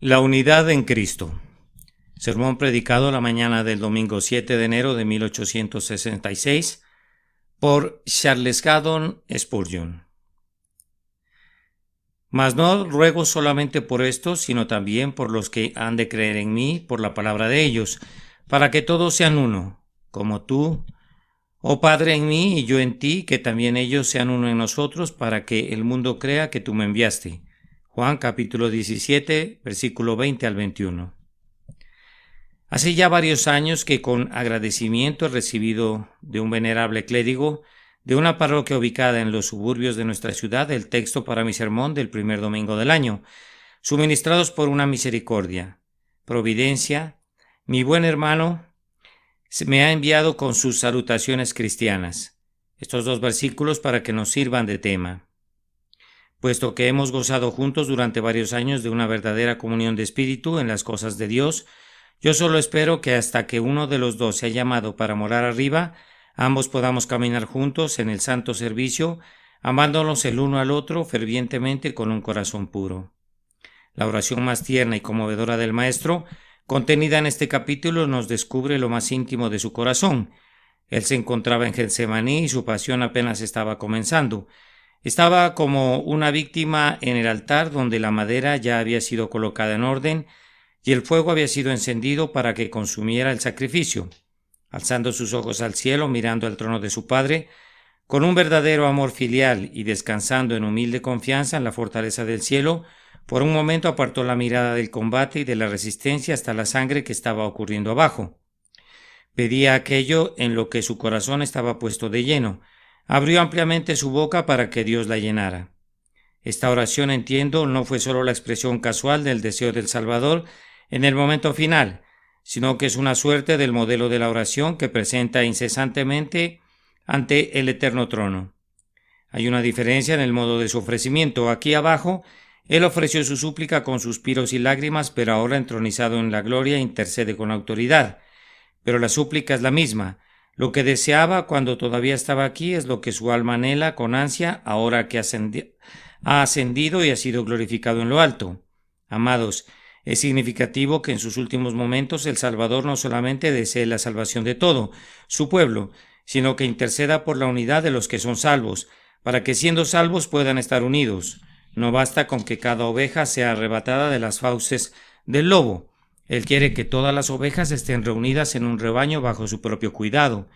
La unidad en Cristo. Sermón predicado la mañana del domingo 7 de enero de 1866 por Charles Haddon Spurgeon. Mas no ruego solamente por estos, sino también por los que han de creer en mí por la palabra de ellos, para que todos sean uno, como tú, oh Padre, en mí y yo en ti, que también ellos sean uno en nosotros, para que el mundo crea que tú me enviaste. Juan capítulo 17, versículo 20 al 21. Hace ya varios años que con agradecimiento he recibido de un venerable clérigo de una parroquia ubicada en los suburbios de nuestra ciudad el texto para mi sermón del primer domingo del año, suministrados por una misericordia, providencia. Mi buen hermano me ha enviado con sus salutaciones cristianas estos dos versículos para que nos sirvan de tema. Puesto que hemos gozado juntos durante varios años de una verdadera comunión de espíritu en las cosas de Dios, yo solo espero que hasta que uno de los dos sea llamado para morar arriba, ambos podamos caminar juntos en el santo servicio, amándonos el uno al otro fervientemente con un corazón puro. La oración más tierna y conmovedora del Maestro, contenida en este capítulo, nos descubre lo más íntimo de su corazón. Él se encontraba en Getsemaní y su pasión apenas estaba comenzando. Estaba como una víctima en el altar donde la madera ya había sido colocada en orden y el fuego había sido encendido para que consumiera el sacrificio. Alzando sus ojos al cielo, mirando al trono de su Padre, con un verdadero amor filial y descansando en humilde confianza en la fortaleza del cielo, por un momento apartó la mirada del combate y de la resistencia hasta la sangre que estaba ocurriendo abajo. Pedía aquello en lo que su corazón estaba puesto de lleno. Abrió ampliamente su boca para que Dios la llenara. Esta oración, entiendo, no fue solo la expresión casual del deseo del Salvador en el momento final, sino que es una suerte del modelo de la oración que presenta incesantemente ante el eterno trono. Hay una diferencia en el modo de su ofrecimiento. Aquí abajo, él ofreció su súplica con suspiros y lágrimas, pero ahora entronizado en la gloria intercede con autoridad. Pero la súplica es la misma. Lo que deseaba cuando todavía estaba aquí es lo que su alma anhela con ansia ahora que ha ascendido y ha sido glorificado en lo alto. Amados, es significativo que en sus últimos momentos el Salvador no solamente desee la salvación de todo su pueblo, sino que interceda por la unidad de los que son salvos, para que siendo salvos puedan estar unidos. No basta con que cada oveja sea arrebatada de las fauces del lobo. Él quiere que todas las ovejas estén reunidas en un rebaño bajo su propio cuidado.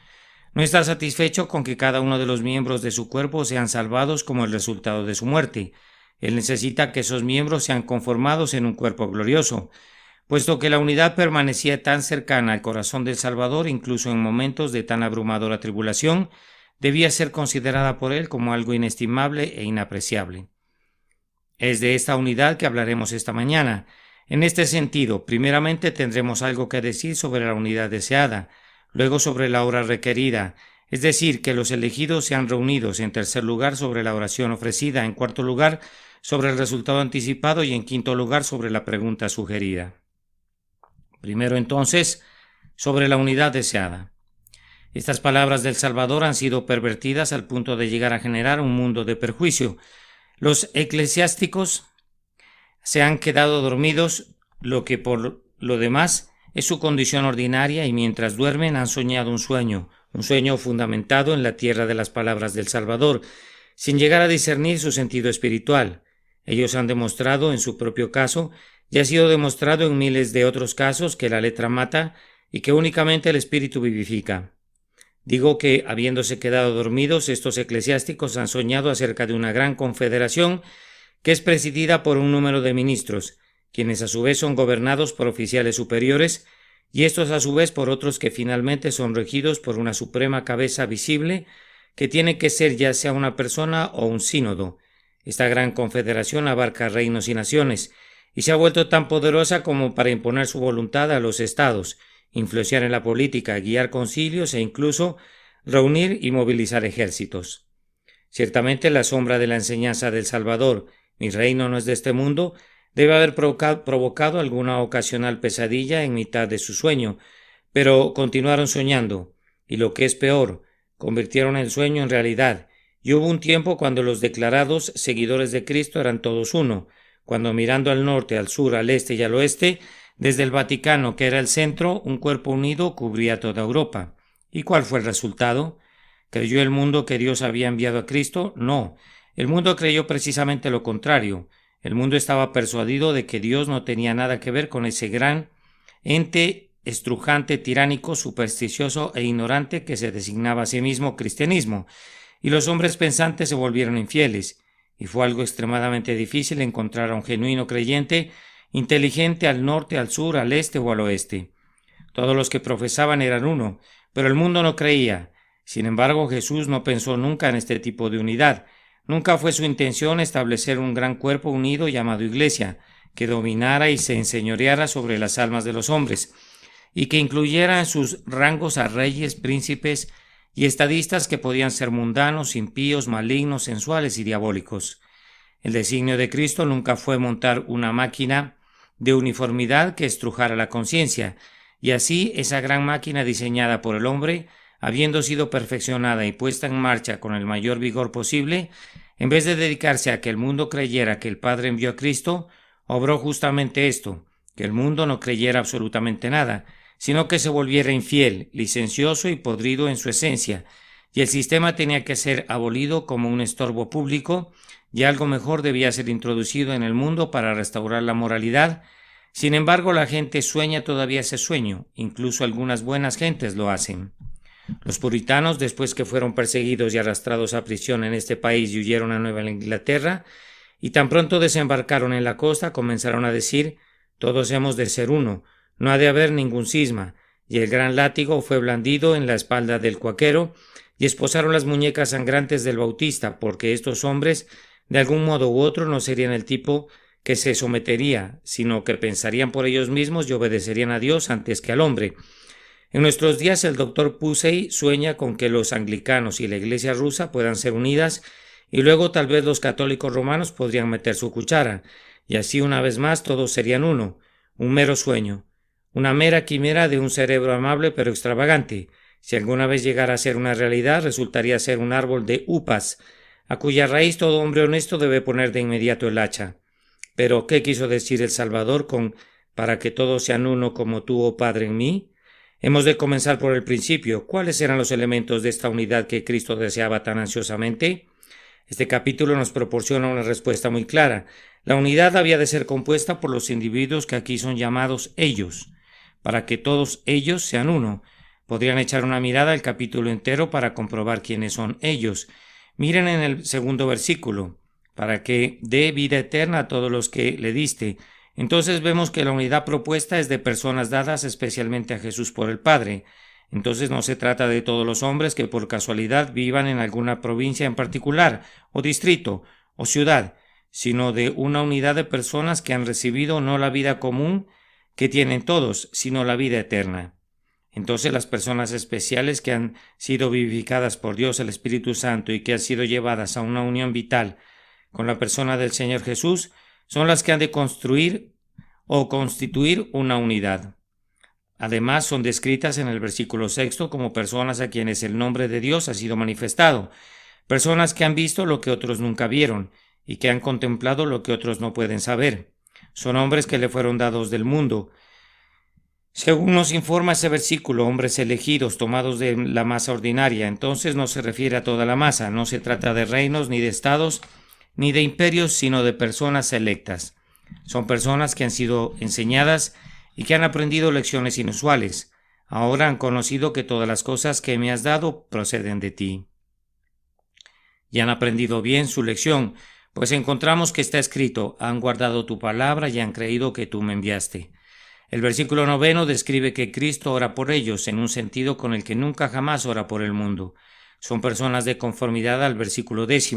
No está satisfecho con que cada uno de los miembros de su cuerpo sean salvados como el resultado de su muerte. Él necesita que esos miembros sean conformados en un cuerpo glorioso. Puesto que la unidad permanecía tan cercana al corazón del Salvador, incluso en momentos de tan abrumadora tribulación, debía ser considerada por él como algo inestimable e inapreciable. Es de esta unidad que hablaremos esta mañana. En este sentido, primeramente tendremos algo que decir sobre la unidad deseada, luego sobre la hora requerida, es decir, que los elegidos sean reunidos, en tercer lugar sobre la oración ofrecida, en cuarto lugar sobre el resultado anticipado y en quinto lugar sobre la pregunta sugerida. Primero entonces, sobre la unidad deseada. Estas palabras del Salvador han sido pervertidas al punto de llegar a generar un mundo de perjuicio. Los eclesiásticos se han quedado dormidos, lo que por lo demás es su condición ordinaria, y mientras duermen han soñado un sueño fundamentado en la tierra de las palabras del Salvador, sin llegar a discernir su sentido espiritual. Ellos han demostrado en su propio caso, y ha sido demostrado en miles de otros casos, que la letra mata y que únicamente el espíritu vivifica. Digo que, habiéndose quedado dormidos, estos eclesiásticos han soñado acerca de una gran confederación que es presidida por un número de ministros, quienes a su vez son gobernados por oficiales superiores, y estos a su vez por otros que finalmente son regidos por una suprema cabeza visible, que tiene que ser ya sea una persona o un sínodo. Esta gran confederación abarca reinos y naciones, y se ha vuelto tan poderosa como para imponer su voluntad a los estados, influenciar en la política, guiar concilios e incluso reunir y movilizar ejércitos. Ciertamente la sombra de la enseñanza del Salvador, mi reino no es de este mundo, debe haber provocado alguna ocasional pesadilla en mitad de su sueño, pero continuaron soñando, y lo que es peor, convirtieron el sueño en realidad, y hubo un tiempo cuando los declarados seguidores de Cristo eran todos uno, cuando mirando al norte, al sur, al este y al oeste, desde el Vaticano, que era el centro, un cuerpo unido cubría toda Europa. ¿Y cuál fue el resultado? ¿Creyó el mundo que Dios había enviado a Cristo? No. El mundo creyó precisamente lo contrario. El mundo estaba persuadido de que Dios no tenía nada que ver con ese gran ente estrujante, tiránico, supersticioso e ignorante que se designaba a sí mismo cristianismo, y los hombres pensantes se volvieron infieles, y fue algo extremadamente difícil encontrar a un genuino creyente inteligente al norte, al sur, al este o al oeste. Todos los que profesaban eran uno, pero el mundo no creía. Sin embargo, Jesús no pensó nunca en este tipo de unidad. Nunca fue su intención establecer un gran cuerpo unido llamado Iglesia, que dominara y se enseñoreara sobre las almas de los hombres, y que incluyera en sus rangos a reyes, príncipes y estadistas que podían ser mundanos, impíos, malignos, sensuales y diabólicos. El designio de Cristo nunca fue montar una máquina de uniformidad que estrujara la conciencia, y así esa gran máquina diseñada por el hombre, habiendo sido perfeccionada y puesta en marcha con el mayor vigor posible, en vez de dedicarse a que el mundo creyera que el Padre envió a Cristo, obró justamente esto, que el mundo no creyera absolutamente nada, sino que se volviera infiel, licencioso y podrido en su esencia, y el sistema tenía que ser abolido como un estorbo público, y algo mejor debía ser introducido en el mundo para restaurar la moralidad. Sin embargo, la gente sueña todavía ese sueño, incluso algunas buenas gentes lo hacen. Los puritanos, después que fueron perseguidos y arrastrados a prisión en este país y huyeron a Nueva Inglaterra, y tan pronto desembarcaron en la costa, comenzaron a decir: todos hemos de ser uno, no ha de haber ningún cisma, y el gran látigo fue blandido en la espalda del cuaquero, y esposaron las muñecas sangrantes del bautista, porque estos hombres, de algún modo u otro, no serían el tipo que se sometería, sino que pensarían por ellos mismos y obedecerían a Dios antes que al hombre. En nuestros días el doctor Pusey sueña con que los anglicanos y la Iglesia rusa puedan ser unidas, y luego tal vez los católicos romanos podrían meter su cuchara, y así una vez más todos serían uno, un mero sueño, una mera quimera de un cerebro amable pero extravagante. Si alguna vez llegara a ser una realidad, resultaría ser un árbol de upas, a cuya raíz todo hombre honesto debe poner de inmediato el hacha. Pero, ¿qué quiso decir el Salvador con «para que todos sean uno como tú, oh Padre, en mí»? Hemos de comenzar por el principio. ¿Cuáles eran los elementos de esta unidad que Cristo deseaba tan ansiosamente? Este capítulo nos proporciona una respuesta muy clara. La unidad había de ser compuesta por los individuos que aquí son llamados ellos, para que todos ellos sean uno. Podrían echar una mirada al capítulo entero para comprobar quiénes son ellos. Miren en el segundo versículo: para que dé vida eterna a todos los que le diste. Entonces vemos que la unidad propuesta es de personas dadas especialmente a Jesús por el Padre. Entonces no se trata de todos los hombres que por casualidad vivan en alguna provincia en particular, o distrito, o ciudad, sino de una unidad de personas que han recibido no la vida común que tienen todos, sino la vida eterna. Entonces las personas especiales que han sido vivificadas por Dios el Espíritu Santo y que han sido llevadas a una unión vital con la persona del Señor Jesús son las que han de construir o constituir una unidad. Además, son descritas en el versículo 6 como personas a quienes el nombre de Dios ha sido manifestado, personas que han visto lo que otros nunca vieron y que han contemplado lo que otros no pueden saber. Son hombres que le fueron dados del mundo. Según nos informa ese versículo, hombres elegidos, tomados de la masa ordinaria. Entonces no se refiere a toda la masa, no se trata de reinos ni de estados, ni de imperios, sino de personas selectas. Son personas que han sido enseñadas y que han aprendido lecciones inusuales. Ahora han conocido que todas las cosas que me has dado proceden de ti. Y han aprendido bien su lección, pues encontramos que está escrito: han guardado tu palabra y han creído que tú me enviaste. El versículo 9 describe que Cristo ora por ellos en un sentido con el que nunca jamás ora por el mundo. Son personas de conformidad al versículo 10,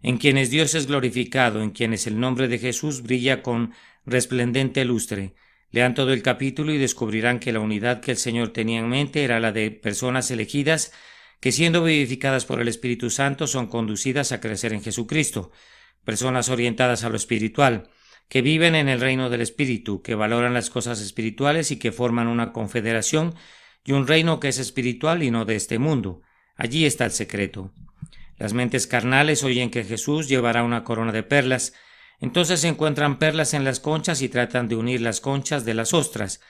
en quienes Dios es glorificado, en quienes el nombre de Jesús brilla con resplendente lustre. Lean todo el capítulo y descubrirán que la unidad que el Señor tenía en mente era la de personas elegidas que, siendo vivificadas por el Espíritu Santo, son conducidas a crecer en Jesucristo. Personas orientadas a lo espiritual, que viven en el reino del Espíritu, que valoran las cosas espirituales y que forman una confederación y un reino que es espiritual y no de este mundo. Allí está el secreto. Las mentes carnales oyen que Jesús llevará una corona de perlas. Entonces encuentran perlas en las conchas y tratan de unir las conchas de las ostras.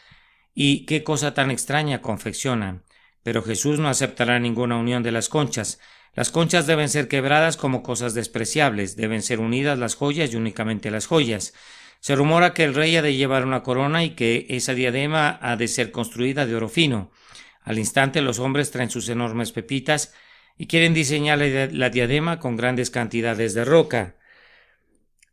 Y qué cosa tan extraña confeccionan. Pero Jesús no aceptará ninguna unión de las conchas. Las conchas deben ser quebradas como cosas despreciables, deben ser unidas las joyas y únicamente las joyas. Se rumora que el rey ha de llevar una corona y que esa diadema ha de ser construida de oro fino. Al instante los hombres traen sus enormes pepitas y quieren diseñar la diadema con grandes cantidades de roca,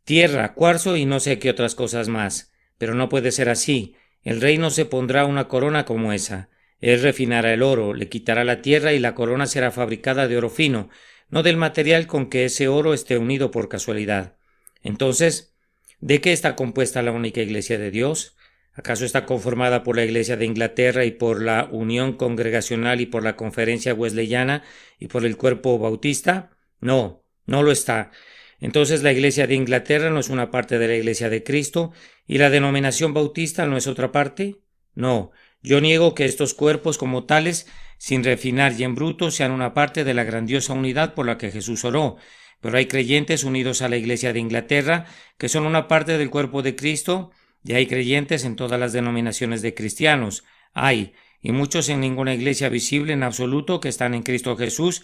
tierra, cuarzo y no sé qué otras cosas más. Pero no puede ser así. El rey no se pondrá una corona como esa. Él refinará el oro, le quitará la tierra y la corona será fabricada de oro fino, no del material con que ese oro esté unido por casualidad. Entonces, ¿de qué está compuesta la única Iglesia de Dios? ¿Acaso está conformada por la Iglesia de Inglaterra y por la Unión Congregacional y por la Conferencia Wesleyana y por el Cuerpo Bautista? No, no lo está. Entonces la Iglesia de Inglaterra no es una parte de la Iglesia de Cristo y la denominación bautista no es otra parte. No, yo niego que estos cuerpos como tales, sin refinar y en bruto, sean una parte de la grandiosa unidad por la que Jesús oró. Pero hay creyentes unidos a la Iglesia de Inglaterra que son una parte del cuerpo de Cristo, y hay creyentes en todas las denominaciones de cristianos. Hay, y muchos en ninguna iglesia visible en absoluto, que están en Cristo Jesús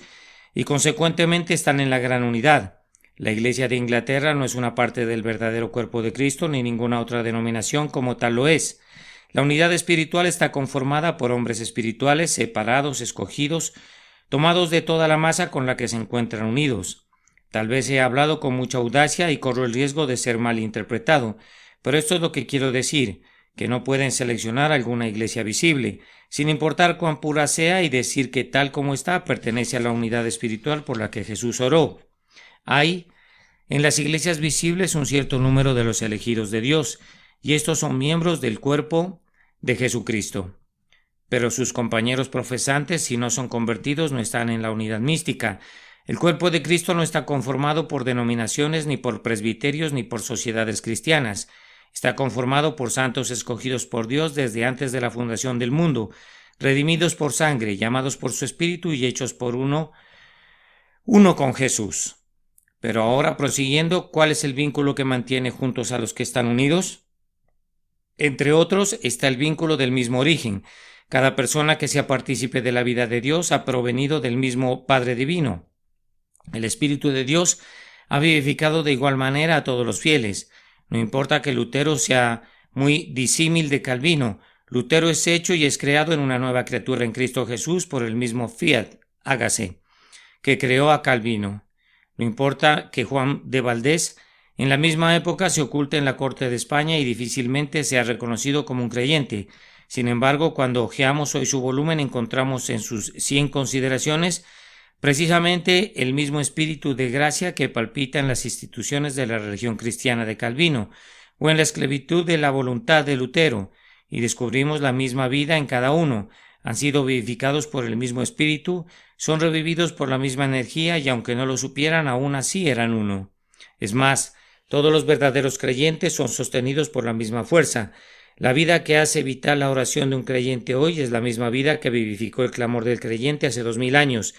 y consecuentemente están en la gran unidad. La Iglesia de Inglaterra no es una parte del verdadero cuerpo de Cristo ni ninguna otra denominación como tal lo es. La unidad espiritual está conformada por hombres espirituales separados, escogidos, tomados de toda la masa con la que se encuentran unidos. Tal vez he hablado con mucha audacia y corro el riesgo de ser mal interpretado, pero esto es lo que quiero decir, que no pueden seleccionar alguna iglesia visible, sin importar cuán pura sea, y decir que tal como está pertenece a la unidad espiritual por la que Jesús oró. Hay en las iglesias visibles un cierto número de los elegidos de Dios, y estos son miembros del cuerpo de Jesucristo. Pero sus compañeros profesantes, si no son convertidos, no están en la unidad mística. El cuerpo de Cristo no está conformado por denominaciones, ni por presbiterios, ni por sociedades cristianas. Está conformado por santos escogidos por Dios desde antes de la fundación del mundo, redimidos por sangre, llamados por su Espíritu y hechos por uno con Jesús. Pero ahora, prosiguiendo, ¿cuál es el vínculo que mantiene juntos a los que están unidos? Entre otros, está el vínculo del mismo origen. Cada persona que sea partícipe de la vida de Dios ha provenido del mismo Padre Divino. El Espíritu de Dios ha vivificado de igual manera a todos los fieles. No importa que Lutero sea muy disímil de Calvino, Lutero es hecho y es creado en una nueva criatura en Cristo Jesús por el mismo fiat, hágase, que creó a Calvino. No importa que Juan de Valdés en la misma época se oculte en la corte de España y difícilmente sea reconocido como un creyente. Sin embargo, cuando hojeamos hoy su volumen encontramos en sus 100 consideraciones precisamente el mismo espíritu de gracia que palpita en las instituciones de la religión cristiana de Calvino o en la esclavitud de la voluntad de Lutero, y descubrimos la misma vida en cada uno. Han sido vivificados por el mismo espíritu, son revividos por la misma energía y aunque no lo supieran, aún así eran uno. Es más, todos los verdaderos creyentes son sostenidos por la misma fuerza. La vida que hace vital la oración de un creyente hoy es la misma vida que vivificó el clamor del creyente hace 2000 años.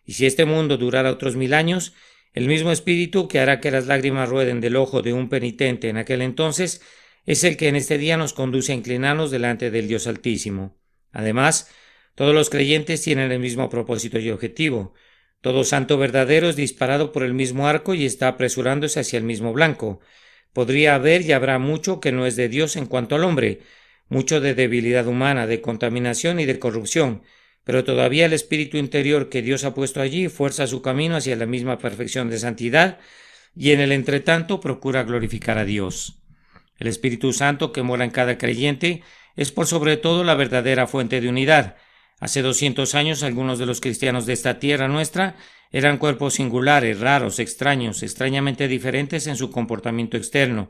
Y si este mundo durara otros 1000 años, el mismo espíritu que hará que las lágrimas rueden del ojo de un penitente en aquel entonces es el que en este día nos conduce a inclinarnos delante del Dios Altísimo. Además, todos los creyentes tienen el mismo propósito y objetivo. Todo santo verdadero es disparado por el mismo arco y está apresurándose hacia el mismo blanco. Podría haber y habrá mucho que no es de Dios en cuanto al hombre, mucho de debilidad humana, de contaminación y de corrupción, pero todavía el espíritu interior que Dios ha puesto allí fuerza su camino hacia la misma perfección de santidad y en el entretanto procura glorificar a Dios. El Espíritu Santo que mora en cada creyente es por sobre todo la verdadera fuente de unidad. Hace 200 años algunos de los cristianos de esta tierra nuestra eran cuerpos singulares, raros, extraños, extrañamente diferentes en su comportamiento externo,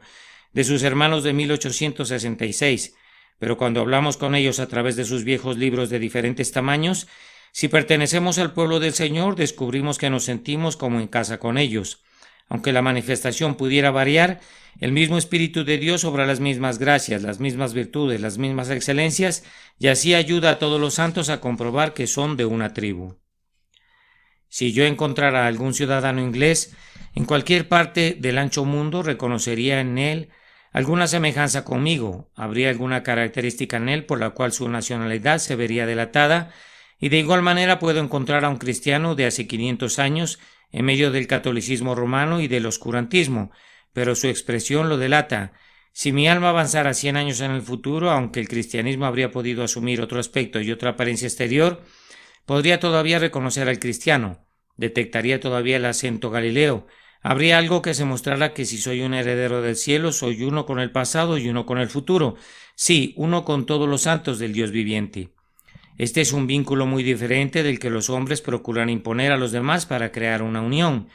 de sus hermanos de 1866, pero cuando hablamos con ellos a través de sus viejos libros de diferentes tamaños, si pertenecemos al pueblo del Señor, descubrimos que nos sentimos como en casa con ellos. Aunque la manifestación pudiera variar, el mismo Espíritu de Dios obra las mismas gracias, las mismas virtudes, las mismas excelencias, y así ayuda a todos los santos a comprobar que son de una tribu. Si yo encontrara a algún ciudadano inglés en cualquier parte del ancho mundo, reconocería en él alguna semejanza conmigo, habría alguna característica en él por la cual su nacionalidad se vería delatada, y de igual manera puedo encontrar a un cristiano de hace 500 años en medio del catolicismo romano y del oscurantismo, pero su expresión lo delata. Si mi alma avanzara 100 años en el futuro, aunque el cristianismo habría podido asumir otro aspecto y otra apariencia exterior, podría todavía reconocer al cristiano, detectaría todavía el acento galileo, habría algo que se mostrara que si soy un heredero del cielo, soy uno con el pasado y uno con el futuro, sí, uno con todos los santos del Dios viviente. Este es un vínculo muy diferente del que los hombres procuran imponer a los demás para crear una unión.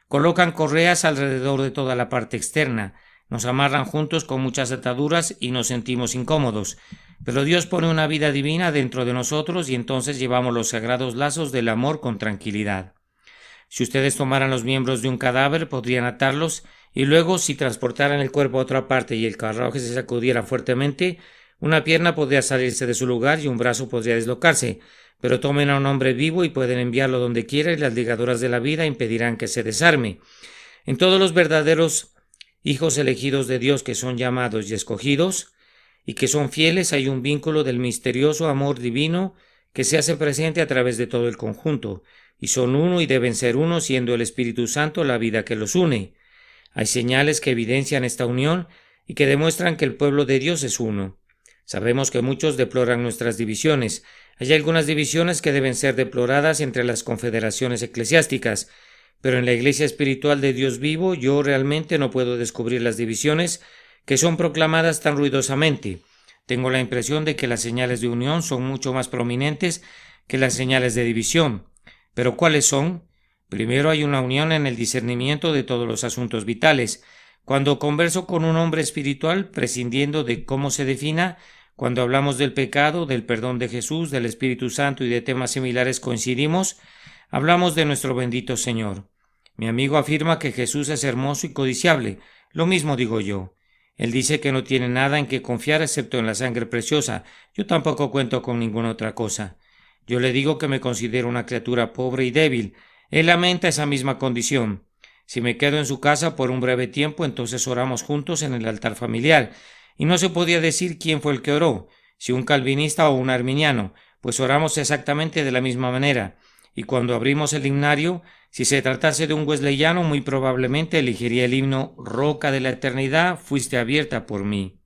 Colocan correas alrededor de toda la parte externa, nos amarran juntos con muchas ataduras y nos sentimos incómodos. Pero Dios pone una vida divina dentro de nosotros y entonces llevamos los sagrados lazos del amor con tranquilidad. Si ustedes tomaran los miembros de un cadáver, podrían atarlos y luego, si transportaran el cuerpo a otra parte y el carruaje se sacudiera fuertemente, una pierna podría salirse de su lugar y un brazo podría deslocarse, pero tomen a un hombre vivo y pueden enviarlo donde quiera y las ligaduras de la vida impedirán que se desarme. En todos los verdaderos hijos elegidos de Dios que son llamados y escogidos y que son fieles hay un vínculo del misterioso amor divino que se hace presente a través de todo el conjunto, y son uno y deben ser uno, siendo el Espíritu Santo la vida que los une. Hay señales que evidencian esta unión y que demuestran que el pueblo de Dios es uno. Sabemos que muchos deploran nuestras divisiones. Hay algunas divisiones que deben ser deploradas entre las confederaciones eclesiásticas, pero en la Iglesia espiritual de Dios vivo yo realmente no puedo descubrir las divisiones que son proclamadas tan ruidosamente. Tengo la impresión de que las señales de unión son mucho más prominentes que las señales de división. ¿Pero cuáles son? Primero, hay una unión en el discernimiento de todos los asuntos vitales. Cuando converso con un hombre espiritual, prescindiendo de cómo se defina, cuando hablamos del pecado, del perdón de Jesús, del Espíritu Santo y de temas similares coincidimos, hablamos de nuestro bendito Señor. Mi amigo afirma que Jesús es hermoso y codiciable. Lo mismo digo yo. Él dice que no tiene nada en que confiar excepto en la sangre preciosa. Yo tampoco cuento con ninguna otra cosa. Yo le digo que me considero una criatura pobre y débil. Él lamenta esa misma condición. Si me quedo en su casa por un breve tiempo, entonces oramos juntos en el altar familiar. Y no se podía decir quién fue el que oró, si un calvinista o un arminiano, pues oramos exactamente de la misma manera. Y cuando abrimos el himnario, si se tratase de un wesleyano, muy probablemente elegiría el himno Roca de la eternidad, fuiste abierta por mí.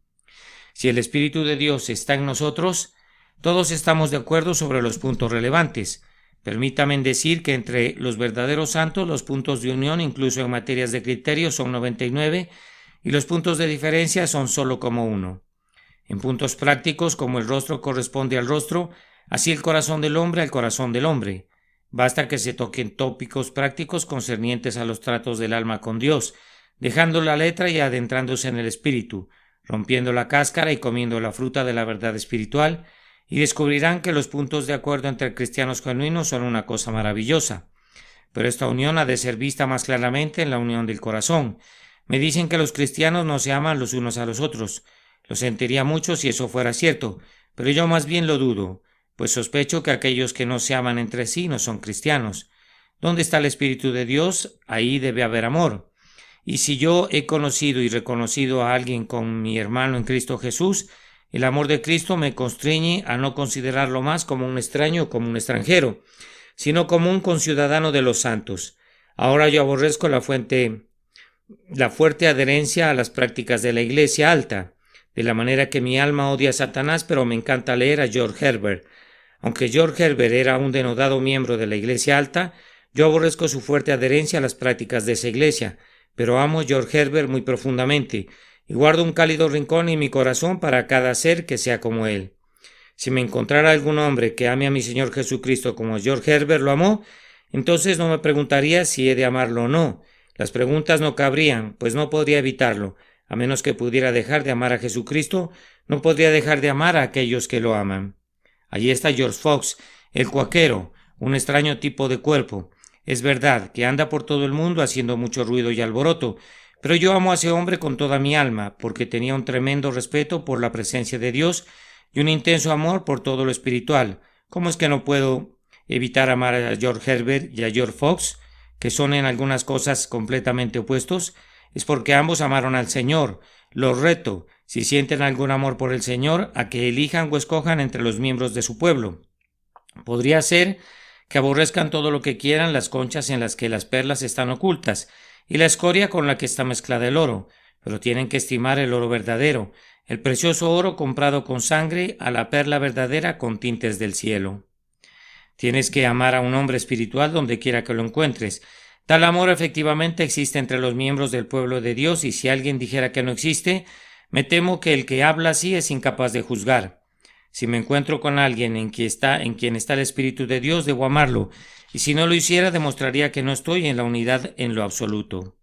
Si el Espíritu de Dios está en nosotros, todos estamos de acuerdo sobre los puntos relevantes. Permítanme decir que entre los verdaderos santos los puntos de unión, incluso en materias de criterio, son 99 y los puntos de diferencia son solo como uno. En puntos prácticos, como el rostro corresponde al rostro, así el corazón del hombre al corazón del hombre. Basta que se toquen tópicos prácticos concernientes a los tratos del alma con Dios, dejando la letra y adentrándose en el espíritu, rompiendo la cáscara y comiendo la fruta de la verdad espiritual, y descubrirán que los puntos de acuerdo entre cristianos genuinos son una cosa maravillosa. Pero esta unión ha de ser vista más claramente en la unión del corazón. Me dicen que los cristianos no se aman los unos a los otros. Lo sentiría mucho si eso fuera cierto, pero yo más bien lo dudo, pues sospecho que aquellos que no se aman entre sí no son cristianos. ¿Dónde está el Espíritu de Dios? Ahí debe haber amor. Y si yo he conocido y reconocido a alguien con mi hermano en Cristo Jesús, el amor de Cristo me constriñe a no considerarlo más como un extraño o como un extranjero, sino como un conciudadano de los santos. Ahora yo aborrezco la fuerte adherencia a las prácticas de la Iglesia alta, de la manera que mi alma odia a Satanás, pero me encanta leer a George Herbert. Aunque George Herbert era un denodado miembro de la Iglesia alta, yo aborrezco su fuerte adherencia a las prácticas de esa Iglesia, pero amo a George Herbert muy profundamente, y guardo un cálido rincón en mi corazón para cada ser que sea como él. Si me encontrara algún hombre que ame a mi Señor Jesucristo como George Herbert lo amó, entonces no me preguntaría si he de amarlo o no. Las preguntas no cabrían, pues no podría evitarlo. A menos que pudiera dejar de amar a Jesucristo, no podría dejar de amar a aquellos que lo aman. Allí está George Fox, el cuaquero, un extraño tipo de cuerpo. Es verdad que anda por todo el mundo haciendo mucho ruido y alboroto, pero yo amo a ese hombre con toda mi alma, porque tenía un tremendo respeto por la presencia de Dios y un intenso amor por todo lo espiritual. ¿Cómo es que no puedo evitar amar a George Herbert y a George Fox, que son en algunas cosas completamente opuestos, es porque ambos amaron al Señor. Los reto, si sienten algún amor por el Señor, a que elijan o escojan entre los miembros de su pueblo. Podría ser que aborrezcan todo lo que quieran las conchas en las que las perlas están ocultas y la escoria con la que está mezclada el oro, pero tienen que estimar el oro verdadero, el precioso oro comprado con sangre, a la perla verdadera con tintes del cielo. Tienes que amar a un hombre espiritual donde quiera que lo encuentres. Tal amor efectivamente existe entre los miembros del pueblo de Dios, y si alguien dijera que no existe, me temo que el que habla así es incapaz de juzgar. Si me encuentro con alguien en quien está el Espíritu de Dios, debo amarlo, y si no lo hiciera, demostraría que no estoy en la unidad en lo absoluto.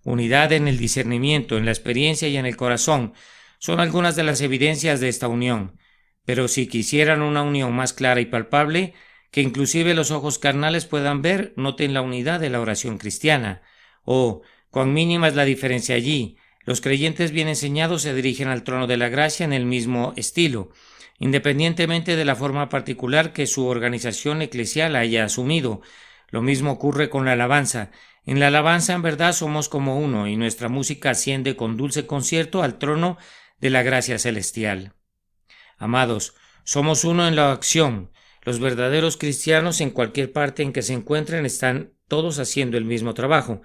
Unidad en el discernimiento, en la experiencia y en el corazón son algunas de las evidencias de esta unión, pero si quisieran una unión más clara y palpable, que inclusive los ojos carnales puedan ver, noten la unidad de la oración cristiana. Oh, cuán mínima es la diferencia allí. Los creyentes bien enseñados se dirigen al trono de la gracia en el mismo estilo, independientemente de la forma particular que su organización eclesial haya asumido. Lo mismo ocurre con la alabanza. En la alabanza en verdad somos como uno, y nuestra música asciende con dulce concierto al trono de la gracia celestial. Amados, somos uno en la acción. Los verdaderos cristianos, en cualquier parte en que se encuentren, están todos haciendo el mismo trabajo.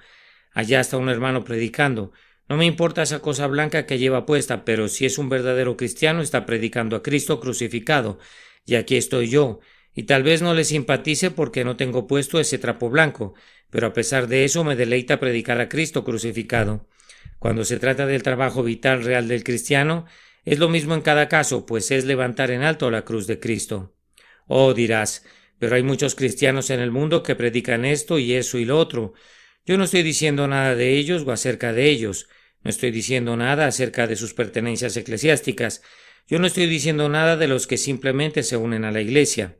Allá está un hermano predicando. No me importa esa cosa blanca que lleva puesta, pero si es un verdadero cristiano, está predicando a Cristo crucificado. Y aquí estoy yo, y tal vez no le simpatice porque no tengo puesto ese trapo blanco, pero a pesar de eso me deleita predicar a Cristo crucificado. Cuando se trata del trabajo vital real del cristiano, es lo mismo en cada caso, pues es levantar en alto la cruz de Cristo. Oh, dirás, pero hay muchos cristianos en el mundo que predican esto y eso y lo otro. Yo no estoy diciendo nada de ellos o acerca de ellos. No estoy diciendo nada acerca de sus pertenencias eclesiásticas. Yo no estoy diciendo nada de los que simplemente se unen a la Iglesia.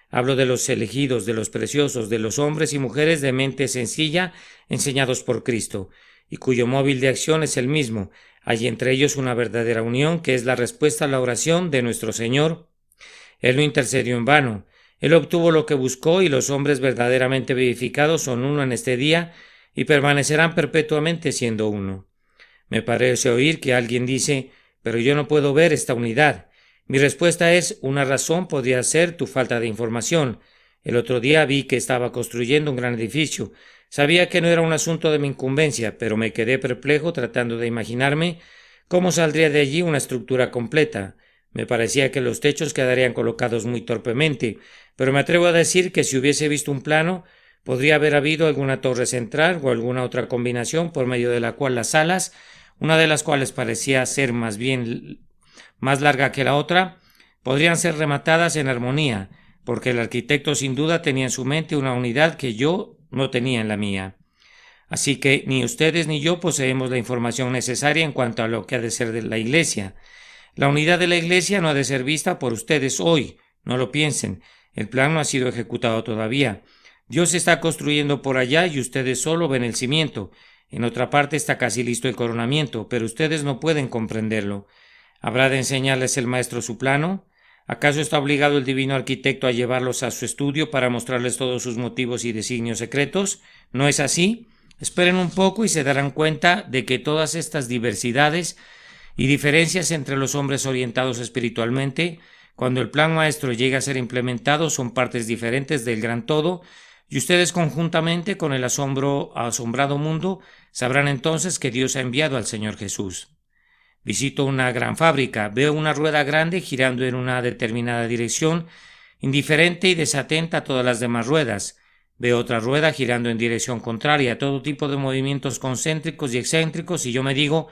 Hablo de los elegidos, de los preciosos, de los hombres y mujeres de mente sencilla, enseñados por Cristo, y cuyo móvil de acción es el mismo. Hay entre ellos una verdadera unión, que es la respuesta a la oración de nuestro Señor. Él no intercedió en vano. Él obtuvo lo que buscó, y los hombres verdaderamente vivificados son uno en este día y permanecerán perpetuamente siendo uno. Me parece oír que alguien dice, pero yo no puedo ver esta unidad. Mi respuesta es, una razón podría ser tu falta de información. El otro día vi que estaba construyendo un gran edificio. Sabía que no era un asunto de mi incumbencia, pero me quedé perplejo tratando de imaginarme cómo saldría de allí una estructura completa. Me parecía que los techos quedarían colocados muy torpemente, pero me atrevo a decir que si hubiese visto un plano, podría haber habido alguna torre central o alguna otra combinación por medio de la cual las alas, una de las cuales parecía ser más larga que la otra, podrían ser rematadas en armonía, porque el arquitecto sin duda tenía en su mente una unidad que yo no tenía en la mía. Así que ni ustedes ni yo poseemos la información necesaria en cuanto a lo que ha de ser de la Iglesia. La unidad de la Iglesia no ha de ser vista por ustedes hoy, no lo piensen. El plan no ha sido ejecutado todavía. Dios está construyendo por allá y ustedes solo ven el cimiento. En otra parte está casi listo el coronamiento, pero ustedes no pueden comprenderlo. ¿Habrá de enseñarles el maestro su plano? ¿Acaso está obligado el divino arquitecto a llevarlos a su estudio para mostrarles todos sus motivos y designios secretos? ¿No es así? Esperen un poco y se darán cuenta de que todas estas diversidades y diferencias entre los hombres orientados espiritualmente, cuando el plan maestro llega a ser implementado, son partes diferentes del gran todo, y ustedes conjuntamente con el asombrado mundo sabrán entonces que Dios ha enviado al Señor Jesús. Visito una gran fábrica, veo una rueda grande girando en una determinada dirección, indiferente y desatenta a todas las demás ruedas. Veo otra rueda girando en dirección contraria, a todo tipo de movimientos concéntricos y excéntricos, y yo me digo,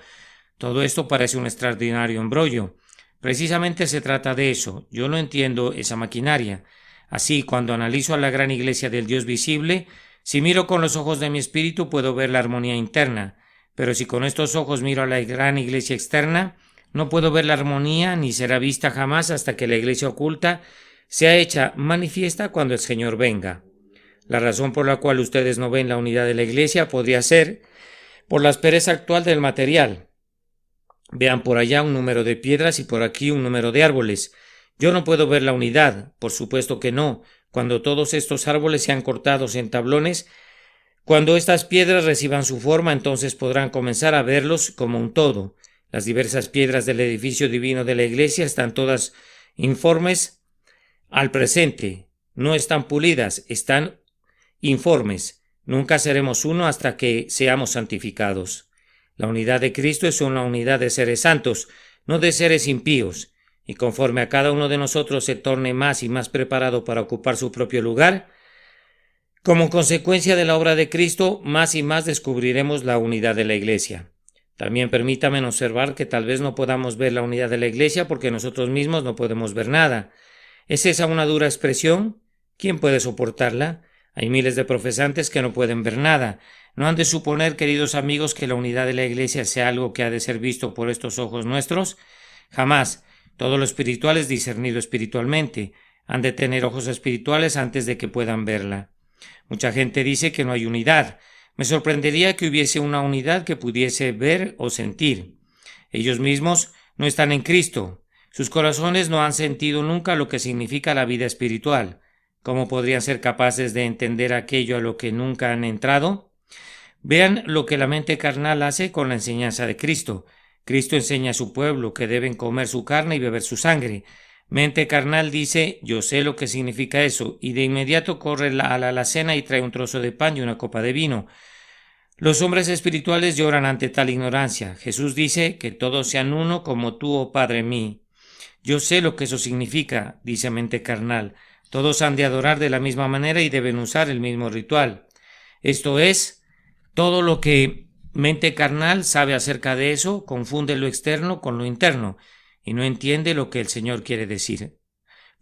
todo esto parece un extraordinario embrollo. Precisamente se trata de eso. Yo no entiendo esa maquinaria. Así, cuando analizo a la gran iglesia del Dios visible, si miro con los ojos de mi espíritu puedo ver la armonía interna, pero si con estos ojos miro a la gran iglesia externa, no puedo ver la armonía ni será vista jamás hasta que la iglesia oculta sea hecha manifiesta cuando el Señor venga. La razón por la cual ustedes no ven la unidad de la iglesia podría ser por la aspereza actual del material. Vean por allá un número de piedras y por aquí un número de árboles. Yo no puedo ver la unidad, por supuesto que no. Cuando todos estos árboles sean cortados en tablones, cuando estas piedras reciban su forma, entonces podrán comenzar a verlos como un todo. Las diversas piedras del edificio divino de la iglesia están todas informes al presente. No están pulidas, están informes. Nunca seremos uno hasta que seamos santificados. La unidad de Cristo es una unidad de seres santos, no de seres impíos. Y conforme a cada uno de nosotros se torne más y más preparado para ocupar su propio lugar, como consecuencia de la obra de Cristo, más y más descubriremos la unidad de la iglesia. También permítame observar que tal vez no podamos ver la unidad de la iglesia porque nosotros mismos no podemos ver nada. ¿Es esa una dura expresión? ¿Quién puede soportarla? Hay miles de profesantes que no pueden ver nada. ¿No han de suponer, queridos amigos, que la unidad de la iglesia sea algo que ha de ser visto por estos ojos nuestros? Jamás. Todo lo espiritual es discernido espiritualmente. Han de tener ojos espirituales antes de que puedan verla. Mucha gente dice que no hay unidad. Me sorprendería que hubiese una unidad que pudiese ver o sentir. Ellos mismos no están en Cristo. Sus corazones no han sentido nunca lo que significa la vida espiritual. ¿Cómo podrían ser capaces de entender aquello a lo que nunca han entrado? Vean lo que la mente carnal hace con la enseñanza de Cristo. Cristo enseña a su pueblo que deben comer su carne y beber su sangre. Mente carnal dice, yo sé lo que significa eso, y de inmediato corre a la alacena y trae un trozo de pan y una copa de vino. Los hombres espirituales lloran ante tal ignorancia. Jesús dice que todos sean uno como tú, oh Padre, en mí. Yo sé lo que eso significa, dice mente carnal. Todos han de adorar de la misma manera y deben usar el mismo ritual. Esto es, todo lo que mente carnal sabe acerca de eso confunde lo externo con lo interno y no entiende lo que el Señor quiere decir.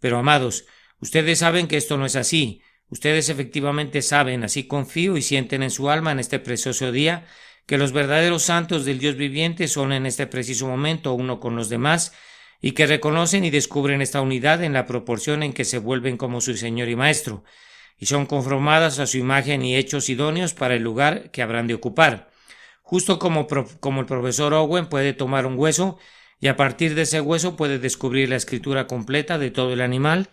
Pero, amados, ustedes saben que esto no es así. Ustedes efectivamente saben, así confío y sienten en su alma en este precioso día, que los verdaderos santos del Dios viviente son en este preciso momento uno con los demás y que reconocen y descubren esta unidad en la proporción en que se vuelven como su Señor y Maestro, y son conformadas a su imagen y hechos idóneos para el lugar que habrán de ocupar. Justo como el profesor Owen puede tomar un hueso y a partir de ese hueso puede descubrir la escritura completa de todo el animal,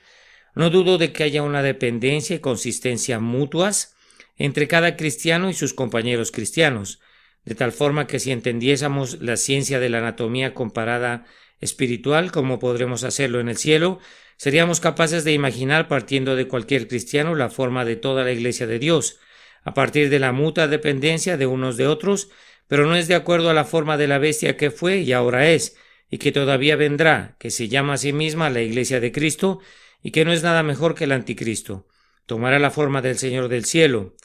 no dudo de que haya una dependencia y consistencia mutuas entre cada cristiano y sus compañeros cristianos, de tal forma que si entendiésemos la ciencia de la anatomía comparada espiritual como podremos hacerlo en el cielo, seríamos capaces de imaginar partiendo de cualquier cristiano la forma de toda la iglesia de Dios, a partir de la mutua dependencia de unos de otros, pero no es de acuerdo a la forma de la bestia que fue y ahora es, y que todavía vendrá, que se llama a sí misma la Iglesia de Cristo, y que no es nada mejor que el anticristo. Tomará la forma del Señor del cielo,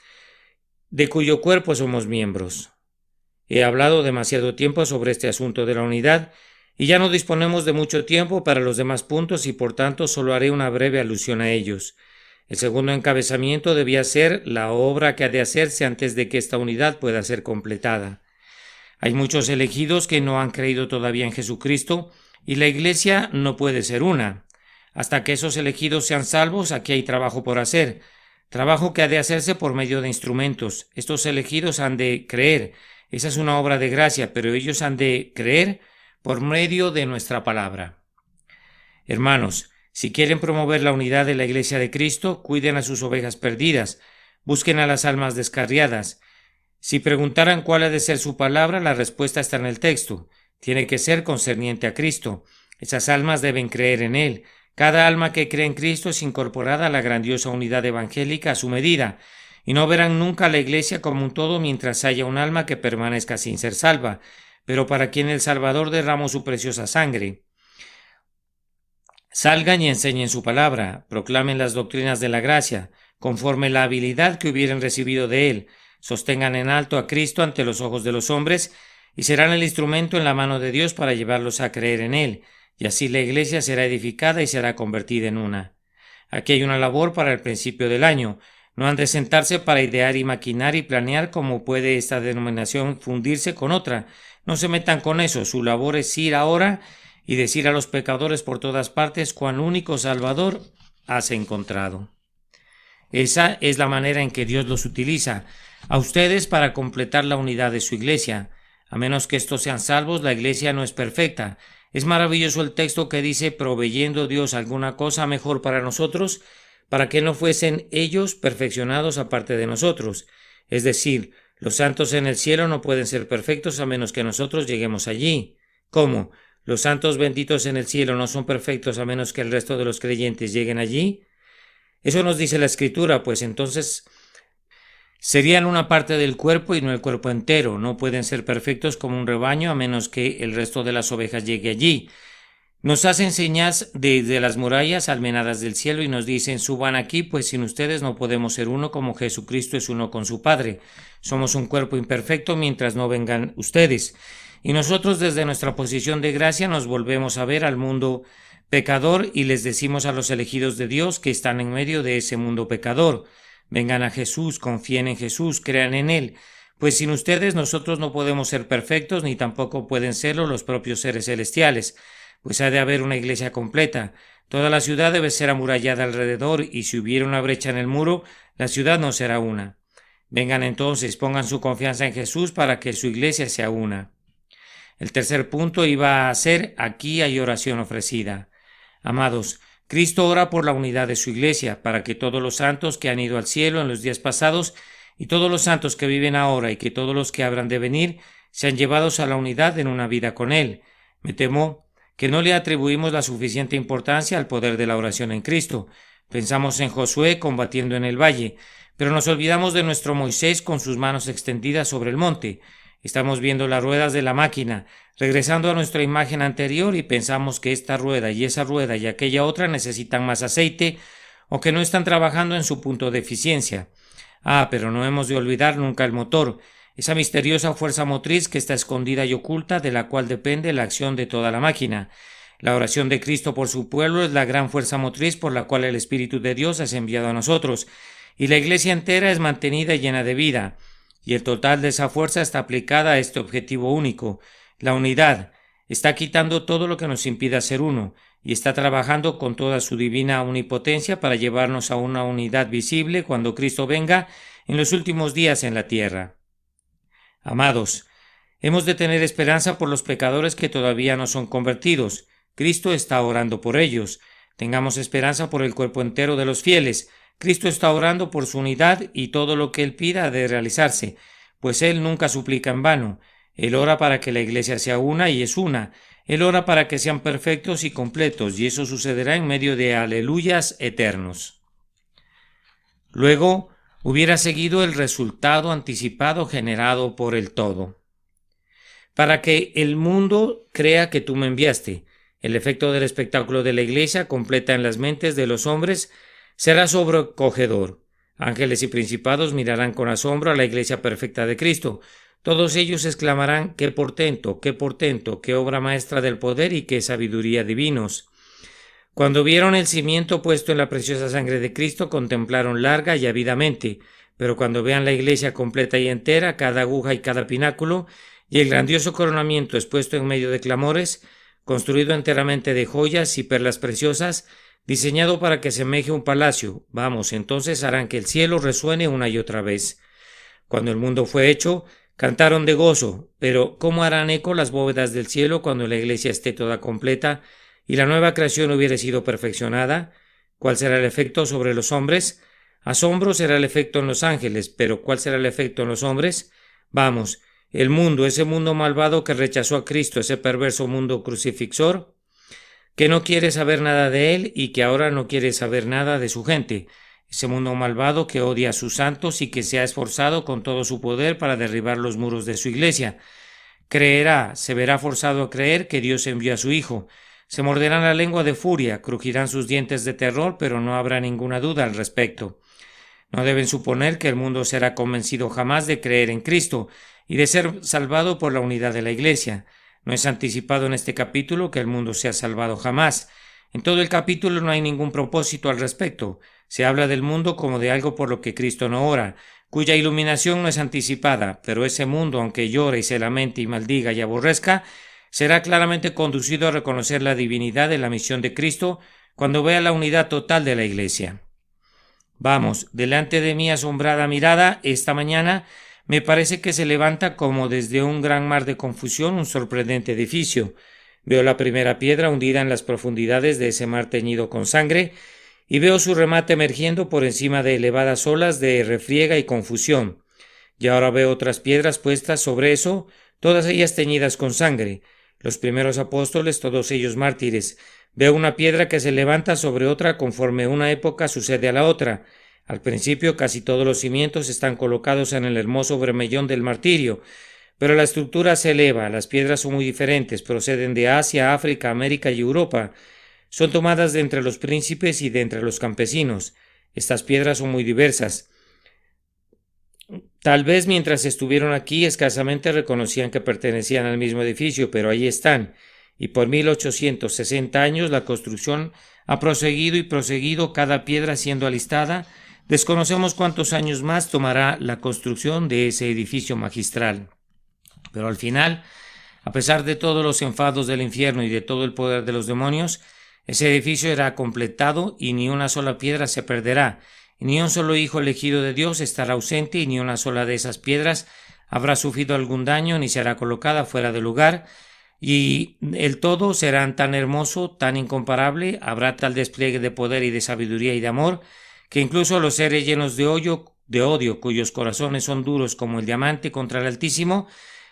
de cuyo cuerpo somos miembros. He hablado demasiado tiempo sobre este asunto de la unidad, y ya no disponemos de mucho tiempo para los demás puntos y por tanto solo haré una breve alusión a ellos. El segundo encabezamiento debía ser la obra que ha de hacerse antes de que esta unidad pueda ser completada. Hay muchos elegidos que no han creído todavía en Jesucristo y la Iglesia no puede ser una. Hasta que esos elegidos sean salvos, aquí hay trabajo por hacer, trabajo que ha de hacerse por medio de instrumentos. Estos elegidos han de creer. Esa es una obra de gracia, pero ellos han de creer por medio de nuestra palabra. Hermanos, si quieren promover la unidad de la Iglesia de Cristo, cuiden a sus ovejas perdidas, busquen a las almas descarriadas. Si preguntaran cuál ha de ser su palabra, la respuesta está en el texto. Tiene que ser concerniente a Cristo. Esas almas deben creer en Él. Cada alma que cree en Cristo es incorporada a la grandiosa unidad evangélica a su medida, y no verán nunca a la Iglesia como un todo mientras haya un alma que permanezca sin ser salva, pero para quien el Salvador derramó su preciosa sangre. Salgan y enseñen su palabra, proclamen las doctrinas de la gracia, conforme la habilidad que hubieren recibido de Él, sostengan en alto a Cristo ante los ojos de los hombres, y serán el instrumento en la mano de Dios para llevarlos a creer en Él, y así la Iglesia será edificada y será convertida en una. Aquí hay una labor para el principio del año. No han de sentarse para idear y maquinar y planear cómo puede esta denominación fundirse con otra. No se metan con eso. Su labor es ir ahora y decir a los pecadores por todas partes cuán único Salvador has encontrado. Esa es la manera en que Dios los utiliza, a ustedes para completar la unidad de su Iglesia. A menos que estos sean salvos, la Iglesia no es perfecta. Es maravilloso el texto que dice, proveyendo Dios alguna cosa mejor para nosotros, para que no fuesen ellos perfeccionados aparte de nosotros. Es decir, los santos en el cielo no pueden ser perfectos a menos que nosotros lleguemos allí. ¿Cómo? ¿Los santos benditos en el cielo no son perfectos a menos que el resto de los creyentes lleguen allí? Eso nos dice la Escritura, pues entonces serían una parte del cuerpo y no el cuerpo entero. No pueden ser perfectos como un rebaño a menos que el resto de las ovejas llegue allí. Nos hacen señas desde las murallas almenadas del cielo y nos dicen: suban aquí, pues sin ustedes no podemos ser uno como Jesucristo es uno con su Padre. Somos un cuerpo imperfecto mientras no vengan ustedes. Y nosotros desde nuestra posición de gracia nos volvemos a ver al mundo pecador y les decimos a los elegidos de Dios que están en medio de ese mundo pecador: vengan a Jesús, confíen en Jesús, crean en Él, pues sin ustedes nosotros no podemos ser perfectos ni tampoco pueden serlo los propios seres celestiales. Pues ha de haber una iglesia completa. Toda la ciudad debe ser amurallada alrededor, y si hubiera una brecha en el muro, la ciudad no será una. Vengan entonces, pongan su confianza en Jesús para que su iglesia sea una. El tercer punto iba a ser: aquí hay oración ofrecida. Amados, Cristo ora por la unidad de su iglesia, para que todos los santos que han ido al cielo en los días pasados, y todos los santos que viven ahora, y que todos los que habrán de venir, sean llevados a la unidad en una vida con Él. Me temo que no le atribuimos la suficiente importancia al poder de la oración en Cristo. Pensamos en Josué combatiendo en el valle, pero nos olvidamos de nuestro Moisés con sus manos extendidas sobre el monte. Estamos viendo las ruedas de la máquina, regresando a nuestra imagen anterior, y pensamos que esta rueda y aquella otra necesitan más aceite o que no están trabajando en su punto de eficiencia. Pero no hemos de olvidar nunca el motor, esa misteriosa fuerza motriz que está escondida y oculta, de la cual depende la acción de toda la máquina. La oración de Cristo por su pueblo es la gran fuerza motriz por la cual el Espíritu de Dios es enviado a nosotros, y la iglesia entera es mantenida y llena de vida, y el total de esa fuerza está aplicada a este objetivo único, la unidad. Está quitando todo lo que nos impida ser uno, y está trabajando con toda su divina omnipotencia para llevarnos a una unidad visible cuando Cristo venga en los últimos días en la tierra. Amados, hemos de tener esperanza por los pecadores que todavía no son convertidos. Cristo está orando por ellos. Tengamos esperanza por el cuerpo entero de los fieles. Cristo está orando por su unidad, y todo lo que Él pida ha de realizarse, pues Él nunca suplica en vano. Él ora para que la iglesia sea una, y es una. Él ora para que sean perfectos y completos, y eso sucederá en medio de aleluyas eternos. Luego hubiera seguido el resultado anticipado generado por el todo. Para que el mundo crea que tú me enviaste. El efecto del espectáculo de la iglesia completa en las mentes de los hombres será sobrecogedor. Ángeles y principados mirarán con asombro a la iglesia perfecta de Cristo. Todos ellos exclamarán: qué portento, qué obra maestra del poder y qué sabiduría divinos. Cuando vieron el cimiento puesto en la preciosa sangre de Cristo, contemplaron larga y ávidamente, pero cuando vean la iglesia completa y entera, cada aguja y cada pináculo, y el grandioso coronamiento expuesto en medio de clamores, construido enteramente de joyas y perlas preciosas, diseñado para que semeje un palacio, entonces harán que el cielo resuene una y otra vez. Cuando el mundo fue hecho, cantaron de gozo, pero ¿cómo harán eco las bóvedas del cielo cuando la iglesia esté toda completa y la nueva creación hubiere sido perfeccionada? ¿Cuál será el efecto sobre los hombres? Asombro será el efecto en los ángeles, pero ¿cuál será el efecto en los hombres? El mundo, ese mundo malvado que rechazó a Cristo, ese perverso mundo crucifixor, que no quiere saber nada de Él y que ahora no quiere saber nada de su gente, ese mundo malvado que odia a sus santos y que se ha esforzado con todo su poder para derribar los muros de su iglesia. Se verá forzado a creer que Dios envió a su Hijo. Se morderán la lengua de furia, crujirán sus dientes de terror, pero no habrá ninguna duda al respecto. No deben suponer que el mundo será convencido jamás de creer en Cristo y de ser salvado por la unidad de la iglesia. No es anticipado en este capítulo que el mundo sea salvado jamás. En todo el capítulo no hay ningún propósito al respecto. Se habla del mundo como de algo por lo que Cristo no ora, cuya iluminación no es anticipada, pero ese mundo, aunque llore y se lamente y maldiga y aborrezca, será claramente conducido a reconocer la divinidad de la misión de Cristo cuando vea la unidad total de la iglesia. Delante de mi asombrada mirada, esta mañana, me parece que se levanta como desde un gran mar de confusión un sorprendente edificio. Veo la primera piedra hundida en las profundidades de ese mar teñido con sangre, y veo su remate emergiendo por encima de elevadas olas de refriega y confusión. Y ahora veo otras piedras puestas sobre eso, todas ellas teñidas con sangre. Los primeros apóstoles, todos ellos mártires. Veo una piedra que se levanta sobre otra conforme una época sucede a la otra. Al principio casi todos los cimientos están colocados en el hermoso bermellón del martirio, pero la estructura se eleva, las piedras son muy diferentes, proceden de Asia, África, América y Europa. Son tomadas de entre los príncipes y de entre los campesinos. Estas piedras son muy diversas. Tal vez mientras estuvieron aquí escasamente reconocían que pertenecían al mismo edificio, pero ahí están, y por 1860 años la construcción ha proseguido y proseguido, cada piedra siendo alistada. Desconocemos cuántos años más tomará la construcción de ese edificio magistral. Pero al final, a pesar de todos los enfados del infierno y de todo el poder de los demonios, ese edificio será completado y ni una sola piedra se perderá. Ni un solo hijo elegido de Dios estará ausente y ni una sola de esas piedras habrá sufrido algún daño ni será colocada fuera de lugar, y el todo será tan hermoso, tan incomparable, habrá tal despliegue de poder y de sabiduría y de amor, que incluso los seres llenos de odio, cuyos corazones son duros como el diamante contra el Altísimo,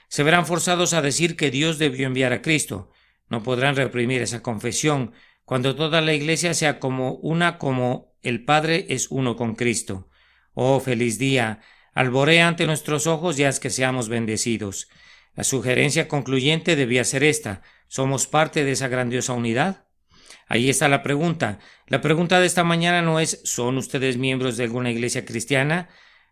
se verán forzados a decir que Dios debió enviar a Cristo. No podrán reprimir esa confesión cuando toda la Iglesia sea como el Padre es uno con Cristo. Oh, feliz día, alborea ante nuestros ojos y haz que seamos bendecidos. La sugerencia concluyente debía ser esta: ¿somos parte de esa grandiosa unidad? Ahí está la pregunta. La pregunta de esta mañana no es ¿son ustedes miembros de alguna iglesia cristiana?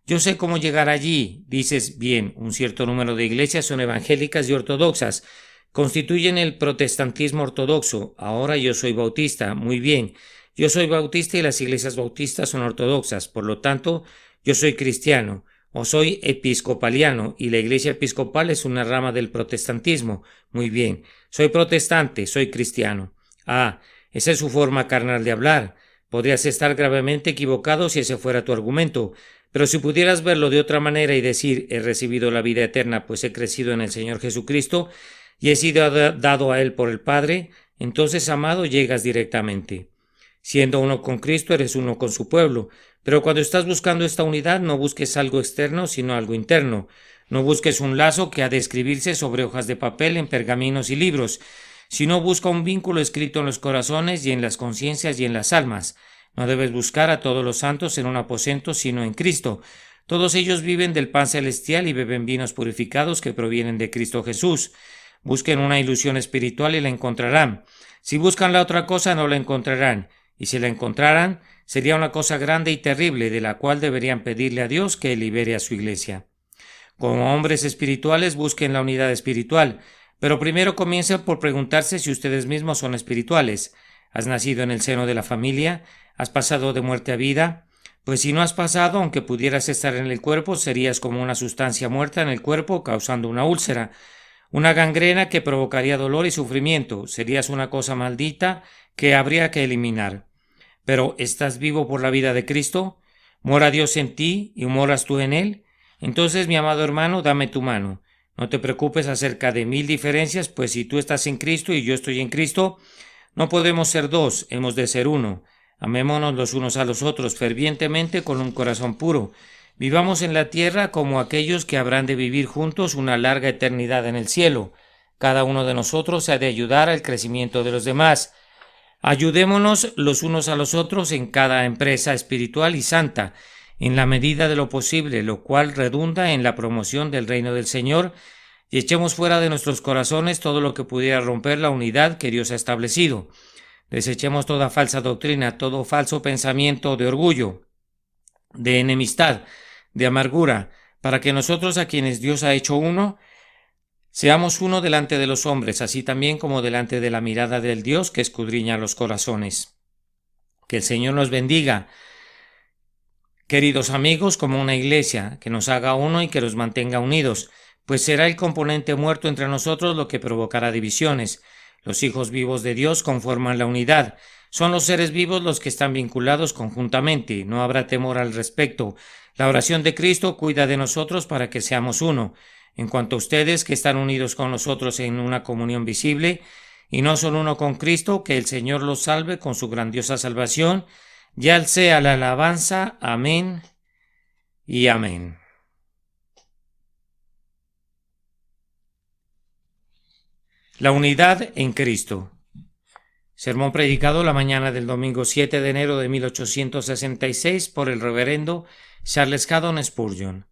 Yo sé cómo llegar allí. Dices, bien, un cierto número de iglesias son evangélicas y ortodoxas. Constituyen el protestantismo ortodoxo. Ahora yo soy bautista. Muy bien. Yo soy bautista y las iglesias bautistas son ortodoxas. Por lo tanto, yo soy cristiano. O soy episcopaliano y la iglesia episcopal es una rama del protestantismo. Muy bien. Soy protestante, soy cristiano. Ah, esa es su forma carnal de hablar. Podrías estar gravemente equivocado si ese fuera tu argumento, pero si pudieras verlo de otra manera y decir, he recibido la vida eterna, pues he crecido en el Señor Jesucristo y he sido dado a Él por el Padre, entonces, amado, llegas directamente. Siendo uno con Cristo, eres uno con su pueblo, pero cuando estás buscando esta unidad, no busques algo externo, sino algo interno. No busques un lazo que ha de escribirse sobre hojas de papel, en pergaminos y libros, sino busca un vínculo escrito en los corazones y en las conciencias y en las almas. No debes buscar a todos los santos en un aposento, sino en Cristo. Todos ellos viven del pan celestial y beben vinos purificados que provienen de Cristo Jesús. Busquen una ilusión espiritual y la encontrarán. Si buscan la otra cosa, no la encontrarán. Y si la encontraran, sería una cosa grande y terrible, de la cual deberían pedirle a Dios que libere a su iglesia. Como hombres espirituales, busquen la unidad espiritual, pero primero comiencen por preguntarse si ustedes mismos son espirituales. ¿Has nacido en el seno de la familia? ¿Has pasado de muerte a vida? Pues si no has pasado, aunque pudieras estar en el cuerpo, serías como una sustancia muerta en el cuerpo causando una úlcera, una gangrena que provocaría dolor y sufrimiento. Serías una cosa maldita que habría que eliminar. Pero ¿estás vivo por la vida de Cristo? ¿Mora Dios en ti y moras tú en Él? Entonces, mi amado hermano, dame tu mano. No te preocupes acerca de 1000 diferencias, pues si tú estás en Cristo y yo estoy en Cristo, no podemos ser dos, hemos de ser uno. Amémonos los unos a los otros fervientemente con un corazón puro. Vivamos en la tierra como aquellos que habrán de vivir juntos una larga eternidad en el cielo. Cada uno de nosotros ha de ayudar al crecimiento de los demás. Ayudémonos los unos a los otros en cada empresa espiritual y santa, en la medida de lo posible, lo cual redunda en la promoción del reino del Señor, y echemos fuera de nuestros corazones todo lo que pudiera romper la unidad que Dios ha establecido. Desechemos toda falsa doctrina, todo falso pensamiento de orgullo, de enemistad, de amargura, para que nosotros, a quienes Dios ha hecho uno, seamos uno delante de los hombres, así también como delante de la mirada del Dios que escudriña los corazones. Que el Señor nos bendiga, queridos amigos, como una iglesia, que nos haga uno y que nos mantenga unidos, pues será el componente muerto entre nosotros lo que provocará divisiones. Los hijos vivos de Dios conforman la unidad. Son los seres vivos los que están vinculados conjuntamente. No habrá temor al respecto. La oración de Cristo cuida de nosotros para que seamos uno. En cuanto a ustedes que están unidos con nosotros en una comunión visible y no son uno con Cristo, que el Señor los salve con su grandiosa salvación, ya sea la alabanza. Amén y amén. La unidad en Cristo. Sermón predicado la mañana del domingo 7 de enero de 1866 por el reverendo Charles Haddon Spurgeon.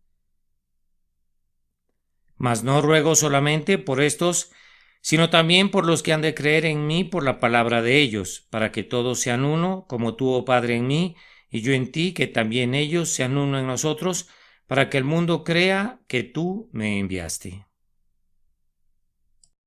Mas no ruego solamente por estos, sino también por los que han de creer en mí por la palabra de ellos, para que todos sean uno, como tú, oh Padre, en mí, y yo en ti, que también ellos sean uno en nosotros, para que el mundo crea que tú me enviaste.